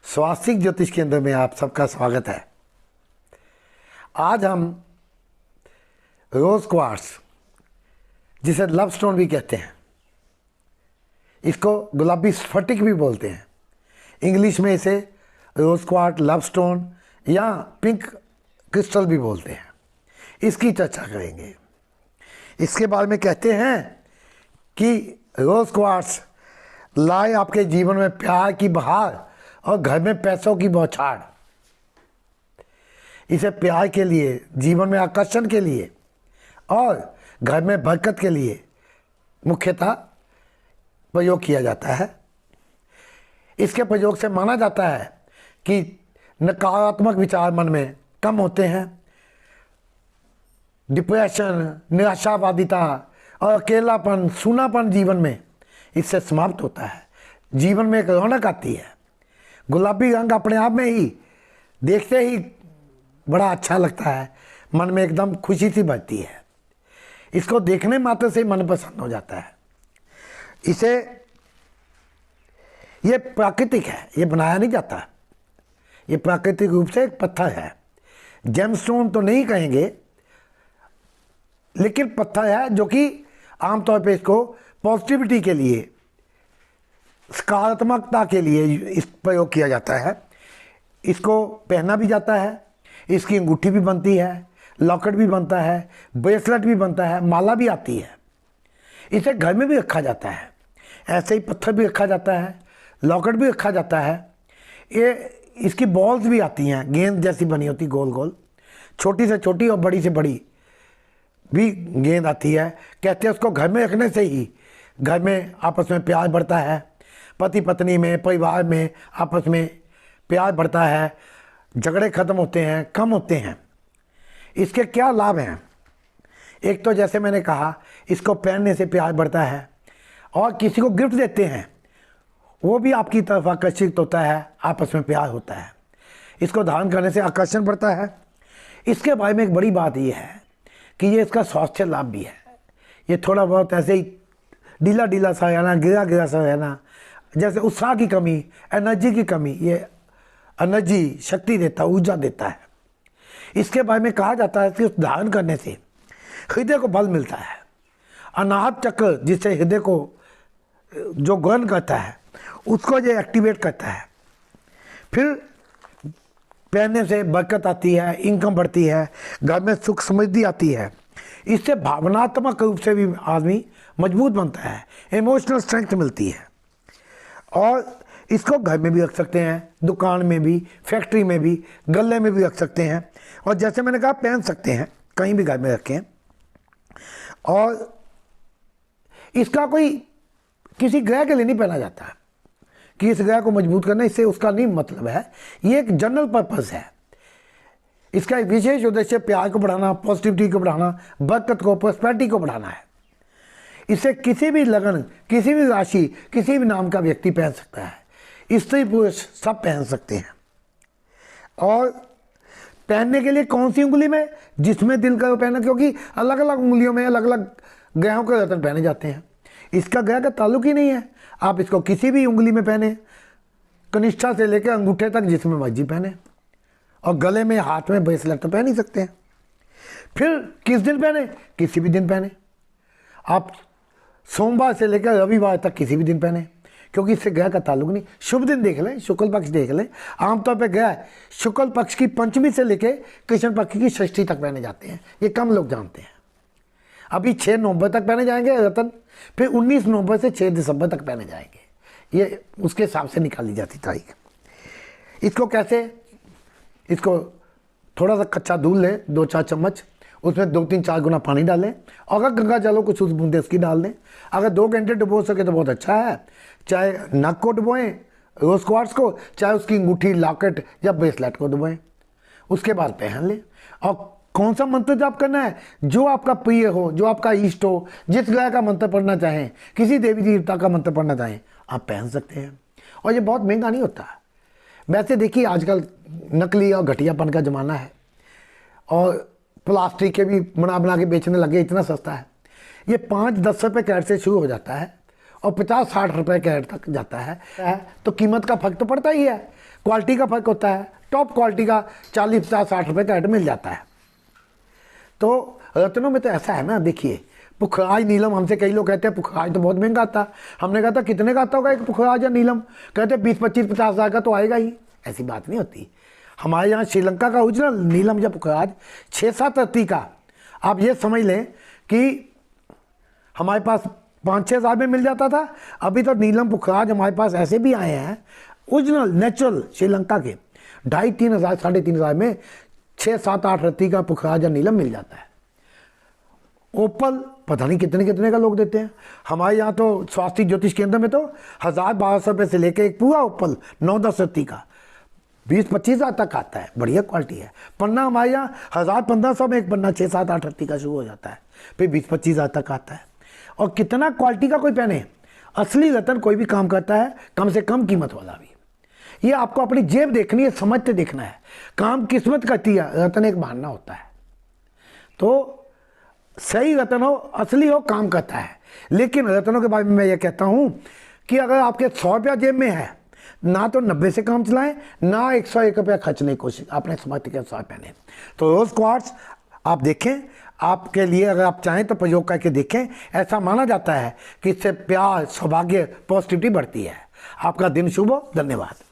स्वास्तिक ज्योतिष केंद्र में आप सबका स्वागत है। आज हम रोज क्वार्ट्स, जिसे लव स्टोन भी कहते हैं, इसको गुलाबी स्फटिक भी बोलते हैं, इंग्लिश में इसे रोज क्वार्ट, लव स्टोन या पिंक क्रिस्टल भी बोलते हैं, इसकी चर्चा करेंगे। इसके बारे में कहते हैं कि रोज क्वार्ट्स लाए आपके जीवन में प्यार की बहार और घर में पैसों की बौछार। इसे प्यार के लिए, जीवन में आकर्षण के लिए और घर में बरकत के लिए मुख्यतः प्रयोग किया जाता है। इसके प्रयोग से माना जाता है कि नकारात्मक विचार मन में कम होते हैं, डिप्रेशन, निराशावादिता और अकेलापन, सूनापन जीवन में इससे समाप्त होता है। जीवन में एक रौनक आती है। गुलाबी रंग अपने आप में ही देखते ही बड़ा अच्छा लगता है, मन में एकदम खुशी सी बढ़ती है। इसको देखने मात्र से मन पसंद हो जाता है। इसे ये प्राकृतिक है, ये बनाया नहीं जाता, ये प्राकृतिक रूप से एक पत्थर है। जेमस्टोन तो नहीं कहेंगे, लेकिन पत्थर है जो कि आमतौर पे इसको पॉजिटिविटी के लिए, सकारात्मकता के लिए इस प्रयोग किया जाता है। इसको पहना भी जाता है, इसकी अंगूठी भी बनती है, लॉकेट भी बनता है, ब्रेसलेट भी बनता है, माला भी आती है। इसे घर में भी रखा जाता है, ऐसे ही पत्थर भी रखा जाता है, लॉकेट भी रखा जाता है। ये इसकी बॉल्स भी आती हैं, गेंद जैसी बनी होती, गोल गोल, छोटी से छोटी और बड़ी से बड़ी भी गेंद आती है। कहते हैं उसको घर में रखने से ही घर में आपस में प्यार बढ़ता है, पति पत्नी में, परिवार में आपस में प्यार बढ़ता है, झगड़े खत्म होते हैं, कम होते हैं। इसके क्या लाभ हैं? एक तो जैसे मैंने कहा, इसको पहनने से प्यार बढ़ता है, और किसी को गिफ्ट देते हैं वो भी आपकी तरफ आकर्षित होता है, आपस में प्यार होता है। इसको धारण करने से आकर्षण बढ़ता है। इसके बारे में एक बड़ी बात ये है कि ये इसका स्वास्थ्य लाभ भी है। ये थोड़ा बहुत ऐसे ही ढीला ढीला सा रहना, गिरा गिरा सा रहना, जैसे उत्साह की कमी, एनर्जी की कमी, ये एनर्जी, शक्ति देता है, ऊर्जा देता है। इसके बारे में कहा जाता है कि उस धारण करने से हृदय को बल मिलता है। अनाहत चक्र, जिससे हृदय को जो ग्रहण करता है, उसको ये एक्टिवेट करता है। फिर पहनने से बरकत आती है, इनकम बढ़ती है, घर में सुख समृद्धि आती है। इससे भावनात्मक रूप से भी आदमी मजबूत बनता है, इमोशनल स्ट्रेंथ मिलती है। और इसको घर में भी रख सकते हैं, दुकान में भी, फैक्ट्री में भी, गले में भी रख सकते हैं, और जैसे मैंने कहा पहन सकते हैं, कहीं भी घर में रखें। और इसका कोई किसी ग्रह के लिए नहीं पहना जाता है कि इस ग्रह को मजबूत करना, इससे उसका नहीं मतलब है। ये एक जनरल पर्पस है। इसका एक विशेष उद्देश्य प्यार को बढ़ाना, पॉजिटिविटी को बढ़ाना, बरकत को, प्रॉस्पेरिटी को बढ़ाना है। इसे किसी भी लगन, किसी भी राशि, किसी भी नाम का व्यक्ति पहन सकता है। स्त्री पुरुष सब पहन सकते हैं। और पहनने के लिए कौन सी उंगली में, जिसमें दिल का वो पहना, क्योंकि अलग अलग उंगलियों में अलग अलग ग्रहों के रत्न पहने जाते हैं। इसका ग्रह का ताल्लुक ही नहीं है। आप इसको किसी भी उंगली में पहने, कनिष्ठा से लेकर अंगूठे तक जिसमें मर्जी पहने, और गले में, हाथ में ब्रेसलेट तो पहन ही सकते हैं। फिर किस दिन पहने? किसी भी दिन पहने। आप सोमवार से लेकर रविवार तक किसी भी दिन पहने, क्योंकि इससे ग्रह का ताल्लुक नहीं। शुभ दिन देख लें, शुक्ल पक्ष देख लें। आमतौर पर ग्रह शुक्ल पक्ष की पंचमी से लेकर कृष्ण पक्ष की षष्ठी तक पहने जाते हैं, ये कम लोग जानते हैं। अभी 6 नवंबर तक पहने जाएंगे रतन, फिर 19 नवंबर से 6 दिसंबर तक पहने जाएंगे। ये उसके हिसाब से निकाली जाती तारीख। इसको कैसे? इसको थोड़ा सा कच्चा दूध लें, 2-4 चम्मच, उसमें 2-3-4 गुना पानी डालें, और अगर गंगा जल हो कुछ उस बूंदे उसकी डाल दें। अगर 2 घंटे डुबो सके तो बहुत अच्छा है। चाहे नक को डुबोएं, रोज क्वार्ट्स को, चाहे उसकी अंगूठी, लॉकेट या ब्रेसलेट को डुबोएं। उसके बाद पहन लें। और कौन सा मंत्र जाप करना है? जो आपका प्रिय हो, जो आपका इष्ट हो, जिस ग्रह का मंत्र पढ़ना चाहें, किसी देवी देवता का मंत्र पढ़ना चाहें, आप पहन सकते हैं। और ये बहुत महंगा नहीं होता। वैसे देखिए, आजकल नकली और घटियापन का ज़माना है, और प्लास्टिक के भी बना बना के बेचने लगे, इतना सस्ता है। ये 5-10 रुपये कैरेट से शुरू हो जाता है, और 50-60 रुपए कैरेट तक जाता है तो कीमत का फर्क तो पड़ता ही है, क्वालिटी का फर्क होता है। टॉप क्वालिटी का 40-50-60 रुपए कैरेट मिल जाता है। तो रत्नों में तो ऐसा है ना, देखिए पुखराज नीलम, हमसे कई लोग कहते हैं पुखराज तो बहुत महंगा आता। हमने कहा था कितने का आता होगा एक पुखराज या नीलम, कहते 20-25-50 हज़ार का तो आएगा ही। ऐसी बात नहीं होती। हमारे यहाँ श्रीलंका का ओरिजिनल नीलम या पुखराज 6-7 रत्ती का, आप ये समझ लें कि हमारे पास 5-6 हज़ार में मिल जाता था। अभी तो नीलम पुखराज हमारे पास ऐसे भी आए हैं ओरिजिनल नेचुरल श्रीलंका के 2,500-3 हज़ार 3,500 हज़ार में 6-7-8 रत्ती का पुखराज या नीलम मिल जाता है। ओपल पता नहीं कितने कितने का लोग देते हैं। हमारे यहाँ तो स्वास्थ्य ज्योतिष केंद्र में तो 1,000-1,200 रुपये से लेके एक पूरा ओपल 9-10 रत्ती का 20-25 हज़ार तक आता है। बढ़िया क्वालिटी है। पन्ना हमारे यहाँ 1,000-1,500 में एक पन्ना 6-7-8 रत्ती का शुरू हो जाता है, फिर 20-25 हज़ार तक आता है। और कितना क्वालिटी का कोई पहने, असली रतन कोई भी काम करता है, कम से कम कीमत वाला भी। ये आपको अपनी जेब देखनी है, समझते देखना है। काम किस्मत करती है, रतन एक बहाना होता है। तो सही रतन हो, असली हो, काम करता है। लेकिन रतनों के बारे में मैं ये कहता हूँ कि अगर आपके 100 रुपया जेब में है, ना तो 90 से काम चलाएं, ना 101 रुपया खर्चने की कोशिश, अपने समर्थ के अनुसार पहने। तो रोज क्वार्ट्स आप देखें, आपके लिए अगर आप चाहें तो प्रयोग करके देखें। ऐसा माना जाता है कि इससे प्यार, सौभाग्य, पॉजिटिविटी बढ़ती है। आपका दिन शुभ हो। धन्यवाद।